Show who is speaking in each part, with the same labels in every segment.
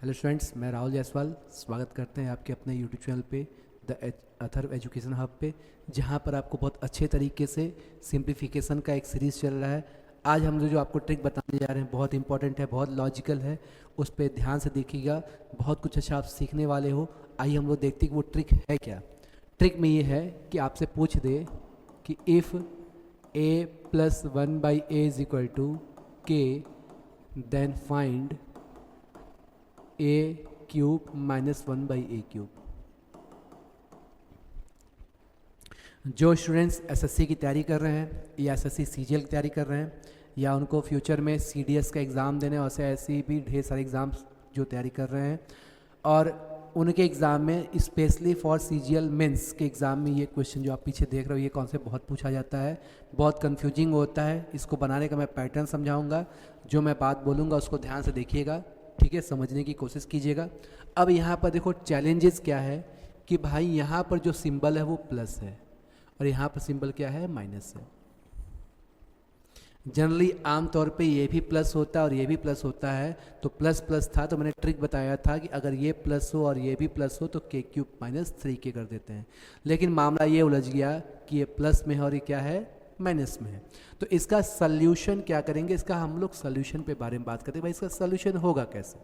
Speaker 1: Hello students, मैं राहुल जायसवाल स्वागत करते हैं आपके अपने यूट्यूब चैनल पे द अथर्व एजुकेशन हब पे, जहां पर आपको बहुत अच्छे तरीके से सिंप्लीफिकेशन का एक सीरीज़ चल रहा है। आज हम जो आपको ट्रिक बताने जा रहे हैं बहुत इंपॉर्टेंट है, बहुत लॉजिकल है, उस पर ध्यान से देखिएगा, बहुत कुछ अच्छा आप सीखने वाले हो। आइए हम लोग देखते हैं कि वो ट्रिक है क्या। ट्रिक में ये है कि आपसे पूछ दे कि if a plus 1/a is equal to k, then find a cube minus 1/a cube. जो स्टूडेंट्स एसएससी की तैयारी कर रहे हैं या एसएससी सीजीएल की तैयारी कर रहे हैं या उनको फ्यूचर में सीडीएस का एग्ज़ाम देने और ऐसे भी ढेर सारे एग्ज़ाम्स जो तैयारी कर रहे हैं, और उनके एग्ज़ाम में स्पेशली फॉर सीजीएल मेंस के एग्ज़ाम में ये क्वेश्चन जो आप पीछे देख रहे हो, ये कॉन्सेप्ट बहुत पूछा जाता है, बहुत कंफ्यूजिंग होता है। इसको बनाने का मैं पैटर्न समझाऊंगा, जो मैं बात बोलूँगा उसको ध्यान से देखिएगा, ठीक है, समझने की कोशिश कीजिएगा। अब यहाँ पर देखो चैलेंजेस क्या है कि भाई यहाँ पर जो सिंबल है वो प्लस है और यहाँ पर सिंबल क्या है, माइनस है। जनरली आमतौर पे ये भी प्लस होता है और ये भी प्लस होता है, तो प्लस प्लस था तो मैंने ट्रिक बताया था कि अगर ये प्लस हो और ये भी प्लस हो तो के क्यूब माइनस 3k कर देते हैं। लेकिन मामला ये उलझ गया कि ये प्लस में है और ये क्या है, माइनस में है। तो इसका सल्यूशन क्या करेंगे, इसका हम लोग सल्यूशन पे बारे में बात करते हैं। भाई इसका सल्यूशन होगा कैसे,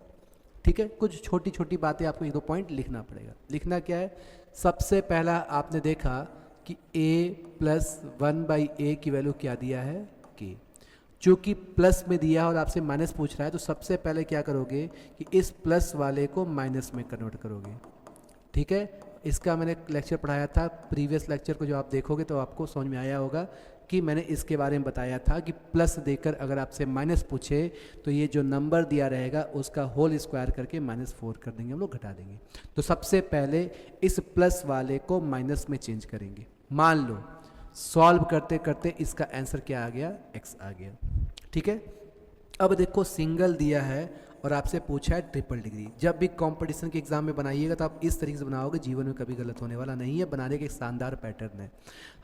Speaker 1: ठीक है। कुछ छोटी छोटी बातें आपको एक दो पॉइंट लिखना पड़ेगा। लिखना क्या है, सबसे पहला आपने देखा कि a प्लस 1/a की वैल्यू क्या दिया है, k। चूँकि प्लस में दिया और आपसे माइनस पूछ रहा है, तो सबसे पहले क्या करोगे कि इस प्लस वाले को माइनस में कन्वर्ट करोगे, ठीक है। इसका मैंने लेक्चर पढ़ाया था, प्रीवियस लेक्चर को जो आप देखोगे तो आपको समझ में आया होगा कि मैंने इसके बारे में बताया था कि प्लस देकर अगर आपसे माइनस पूछे तो ये जो नंबर दिया रहेगा उसका होल स्क्वायर करके -4 कर देंगे, हम लोग घटा देंगे। तो सबसे पहले इस प्लस वाले को माइनस में चेंज करेंगे। मान लो सॉल्व करते करते इसका आंसर क्या आ गया, x आ गया, ठीक है। अब देखो सिंगल दिया है और आपसे पूछा है ट्रिपल डिग्री। जब भी कंपटीशन के एग्जाम में बनाइएगा तो आप इस तरीके से बनाओगे, जीवन में कभी गलत होने वाला नहीं है। बनाने के एक शानदार पैटर्न है।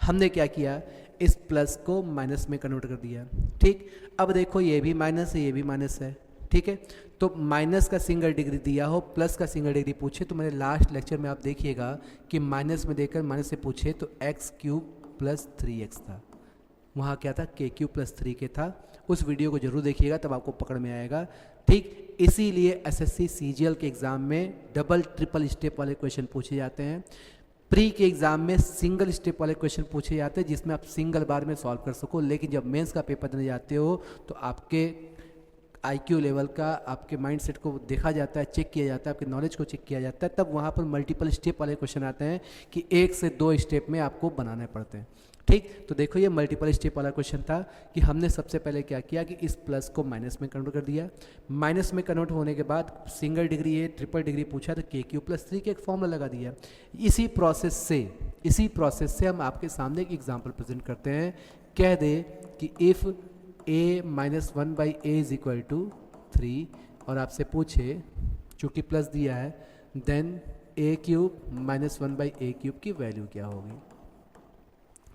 Speaker 1: हमने क्या किया, इस प्लस को माइनस में कन्वर्ट कर दिया, ठीक। अब देखो ये भी माइनस है, ये भी माइनस है, ठीक है। तो माइनस का सिंगल डिग्री दिया हो, प्लस का सिंगल डिग्री पूछे, तो मेरे लास्ट लेक्चर में आप देखिएगा कि माइनस में देकर माइनस से पूछे तो x क्यूब प्लस 3x था, वहाँ क्या था, k क्यूब प्लस 3k था। उस वीडियो को जरूर देखिएगा, तब आपको पकड़ में आएगा, ठीक। इसीलिए एसएससी सीजीएल के एग्ज़ाम में डबल ट्रिपल स्टेप वाले क्वेश्चन पूछे जाते हैं। प्री के एग्ज़ाम में सिंगल स्टेप वाले क्वेश्चन पूछे जाते हैं जिसमें आप सिंगल बार में सॉल्व कर सको। लेकिन जब मेंस का पेपर देने जाते हो तो आपके IQ लेवल का, आपके माइंडसेट को देखा जाता है, चेक किया जाता है, आपके नॉलेज को चेक किया जाता है। तब वहाँ पर मल्टीपल स्टेप वाले क्वेश्चन आते हैं कि 1 से 2 स्टेप में आपको बनाने पड़ते हैं, ठीक। तो देखो ये मल्टीपल स्टेप वाला क्वेश्चन था कि हमने सबसे पहले क्या किया कि इस प्लस को माइनस में कन्वर्ट कर दिया। माइनस में कन्वर्ट होने के बाद सिंगल डिग्री है, ट्रिपल डिग्री पूछा तो के क्यू प्लस 3 के एक फॉर्मूला लगा दिया। इसी प्रोसेस से हम आपके सामने एक एग्जाम्पल प्रेजेंट करते हैं। कह दे कि if a minus 1/a is equal to 3 और आपसे पूछे, चूँकि प्लस दिया है, then a cube minus 1/a cube की वैल्यू क्या होगी,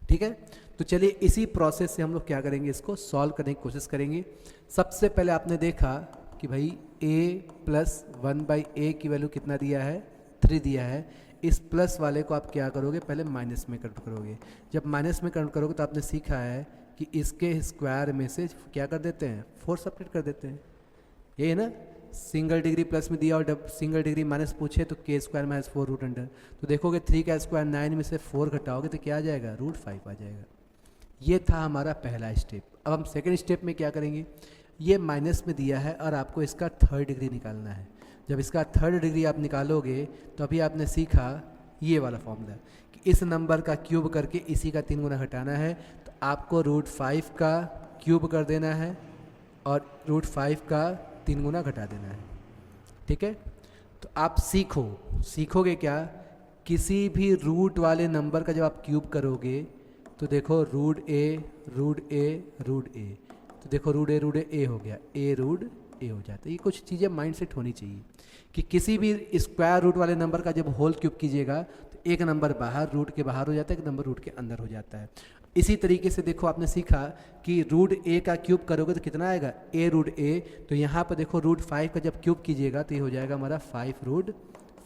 Speaker 1: ठीक है। तो चलिए इसी प्रोसेस से हम लोग क्या करेंगे, इसको सॉल्व करने की कोशिश करेंगे। सबसे पहले आपने देखा कि भाई a प्लस 1/a की वैल्यू कितना दिया है, 3 दिया है। इस प्लस वाले को आप क्या करोगे, पहले माइनस में कन्वर्ट करोगे। जब माइनस में कन्वर्ट करोगे तो आपने सीखा है कि इसके स्क्वायर में से क्या कर देते हैं, 4 सब्ट्रैक्ट कर देते हैं। ये है ना, सिंगल डिग्री प्लस में दिया और जब सिंगल डिग्री माइनस पूछे तो के स्क्वायर माइनस 4 रूट अंडर। तो देखोगे 3 का स्क्वायर 9 में से 4 घटाओगे तो क्या आ जाएगा, √5 आ जाएगा। ये था हमारा पहला स्टेप। अब हम सेकंड स्टेप में क्या करेंगे, ये माइनस में दिया है और आपको इसका थर्ड डिग्री निकालना है। जब इसका थर्ड डिग्री आप निकालोगे तो अभी आपने सीखा ये वाला फॉर्मूला कि इस नंबर का क्यूब करके इसी का 3 गुना घटाना है। तो आपको √5 का क्यूब कर देना है और √5 का 3 गुना घटा देना है, ठीक है। तो आप सीखोगे क्या, किसी भी रूट वाले नंबर का जब आप क्यूब करोगे तो देखो √a तो देखो √a हो गया, a हो जाता है। ये कुछ चीज़ें माइंड सेट होनी चाहिए कि किसी भी स्क्वायर रूट वाले नंबर का जब होल क्यूब कीजिएगा तो एक नंबर बाहर, रूट के बाहर हो जाता है, एक नंबर रूट के अंदर हो जाता है। इसी तरीके से देखो आपने सीखा कि रूट ए का क्यूब करोगे तो कितना आएगा, ए रूट ए। तो यहाँ पर देखो रूट 5 का जब क्यूब कीजिएगा तो ये हो जाएगा हमारा 5 रूट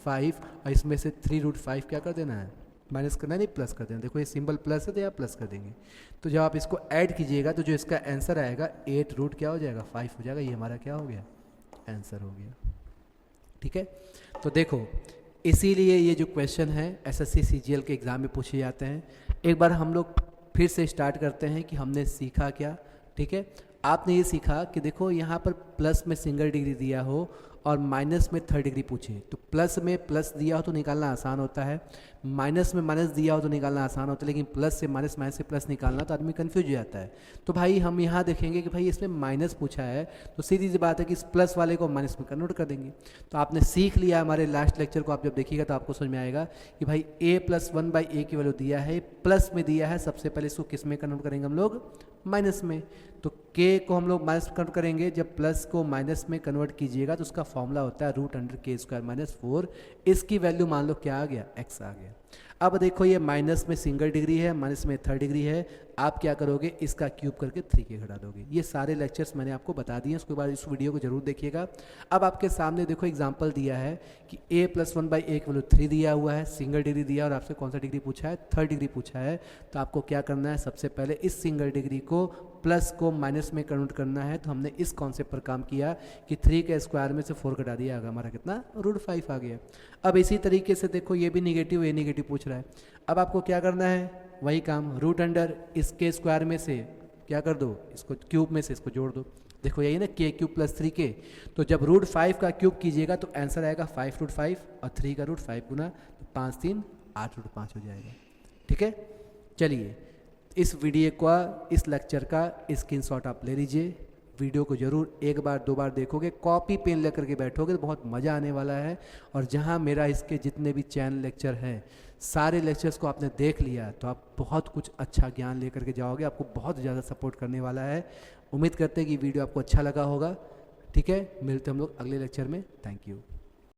Speaker 1: 5, और इसमें से 3 रूट 5 क्या कर देना है, माइनस करना है, नहीं प्लस कर देना। देखो ये सिंबल प्लस है तो यहाँ प्लस कर देंगे। तो जब आप इसको ऐड कीजिएगा तो जो इसका आंसर आएगा 8 रूट क्या हो जाएगा 5 हो जाएगा। ये हमारा क्या हो गया, आंसर हो गया। ठीक है, तो देखो इसीलिए ये जो क्वेश्चन है एसएससी सीजीएल के एग्ज़ाम में पूछे जाते हैं। एक बार हम लोग फिर से स्टार्ट करते हैं कि हमने सीखा क्या। ठीक है, आपने ये सीखा कि देखो यहाँ पर प्लस में सिंगल डिग्री दिया हो और माइनस में थर्ड डिग्री पूछे, तो प्लस में प्लस दिया हो तो निकालना आसान होता है, माइनस में माइनस दिया हो तो निकालना आसान होता है, लेकिन प्लस से माइनस, माइनस से प्लस निकालना तो आदमी कंफ्यूज हो जाता है। तो भाई हम यहाँ देखेंगे कि भाई इसमें माइनस पूछा है तो सीधी सी बात है कि इस प्लस वाले को माइनस में कन्वर्ट कर देंगे। तो आपने सीख लिया, हमारे लास्ट लेक्चर को आप जब देखिएगा तो आपको समझ में आएगा कि भाई a + 1/a की वैल्यू दिया है, प्लस में दिया है, सबसे पहले इसको किस में कन्वर्ट करेंगे हम लोग, माइनस में। तो k को हम लोग माइनस कन्वर्ट करेंगे, जब प्लस को माइनस में कन्वर्ट कीजिएगा तो उसका फॉर्मूला होता है √k² - 4। इसकी वैल्यू मान लो क्या आ गया, x आ गया। अब देखो ये माइनस में सिंगल डिग्री है, माइनस में थर्ड डिग्री है, आप क्या करोगे, इसका क्यूब करके 3k घटा दोगे। ये सारे लेक्चर्स मैंने आपको बता दिए, उसके बाद इस वीडियो को जरूर देखिएगा। अब आपके सामने देखो एग्जांपल दिया है कि a + 1/a की वैल्यू 3 दिया हुआ है, सिंगल डिग्री दिया और आपसे कौन सा डिग्री पूछा है, थर्ड डिग्री पूछा है। तो आपको क्या करना है, सबसे पहले इस सिंगल डिग्री को प्लस को माइनस में कन्वर्ट करना है। तो हमने इस कॉन्सेप्ट पर काम किया कि 3 के स्क्वायर में से 4 घटा दिया, हमारा कितना, √5 आ गया। अब इसी तरीके से देखो ये भी निगेटिव, ये निगेटिव पूछ रहा है। अब आपको क्या करना है, वही काम, रूट अंडर इसके स्क्वायर में से क्या कर दो, इसको क्यूब में से इसको जोड़ दो। देखो यही ना k³ + 3k, तो जब √5 का क्यूब कीजिएगा तो आंसर आएगा 5 √5 और 3 का √5 गुना, तो 5 3 8 √5 हो जाएगा। ठीक है, चलिए इस वीडियो का, इस लेक्चर का स्क्रीनशॉट आप ले लीजिए। वीडियो को ज़रूर एक बार 2 बार देखोगे, कॉपी पेन लेकर के बैठोगे तो बहुत मज़ा आने वाला है। और जहाँ मेरा इसके जितने भी चैनल लेक्चर हैं, सारे लेक्चर्स को आपने देख लिया तो आप बहुत कुछ अच्छा ज्ञान लेकर के जाओगे, आपको बहुत ज़्यादा सपोर्ट करने वाला है। उम्मीद करते हैं कि वीडियो आपको अच्छा लगा होगा। ठीक है, मिलते हम लोग अगले लेक्चर में। Thank you.